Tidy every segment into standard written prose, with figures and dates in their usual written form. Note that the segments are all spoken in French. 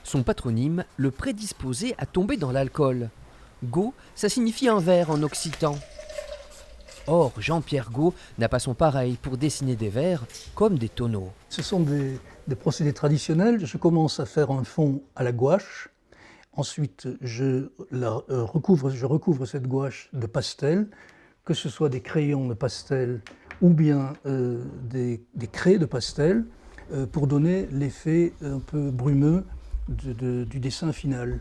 Son patronyme le prédisposait à tomber dans l'alcool. Gault, ça signifie un verre en occitan. Or, Jean-Pierre Gault n'a pas son pareil pour dessiner des verres comme des tonneaux. Ce sont des procédés traditionnels. Je commence à faire un fond à la gouache. Ensuite, je recouvre cette gouache de pastel, que ce soit des crayons de pastel ou bien des craies de pastel, pour donner l'effet un peu brumeux du dessin final.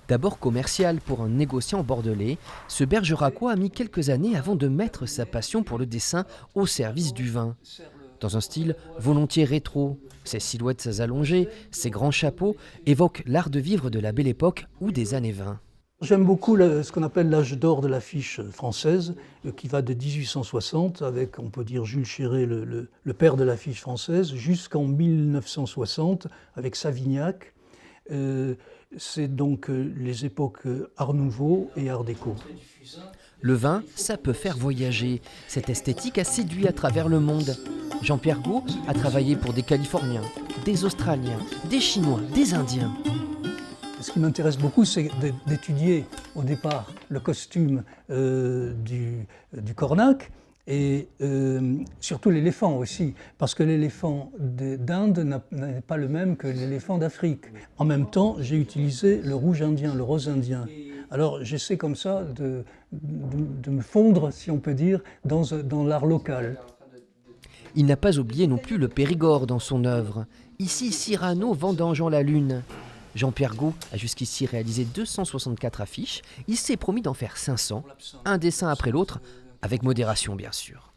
D'abord commercial pour un négociant bordelais, ce Bergeracois a mis quelques années avant de mettre sa passion pour le dessin au service du vin. Dans un style volontiers rétro, ses silhouettes allongées, ses grands chapeaux évoquent l'art de vivre de la Belle Époque ou des années 20. J'aime beaucoup ce qu'on appelle l'âge d'or de l'affiche française, qui va de 1860, avec, on peut dire, Jules Chéret, le père de l'affiche française, jusqu'en 1960, avec Savignac. C'est donc les époques Art Nouveau et Art Déco. Le vin, ça peut faire voyager. Cette esthétique a séduit à travers le monde. Jean-Pierre Gault a travaillé pour des Californiens, des Australiens, des Chinois, des Indiens. Ce qui m'intéresse beaucoup, c'est d'étudier au départ le costume du cornac et surtout l'éléphant aussi, parce que l'éléphant d'Inde n'est pas le même que l'éléphant d'Afrique. En même temps, j'ai utilisé le rouge indien, le rose indien. Alors j'essaie comme ça de me fondre, si on peut dire, dans l'art local. Il n'a pas oublié non plus le Périgord dans son œuvre. Ici, Cyrano vendangeant la lune. Jean-Pierre Gault a jusqu'ici réalisé 264 affiches. Il s'est promis d'en faire 500, un dessin après l'autre, avec modération bien sûr.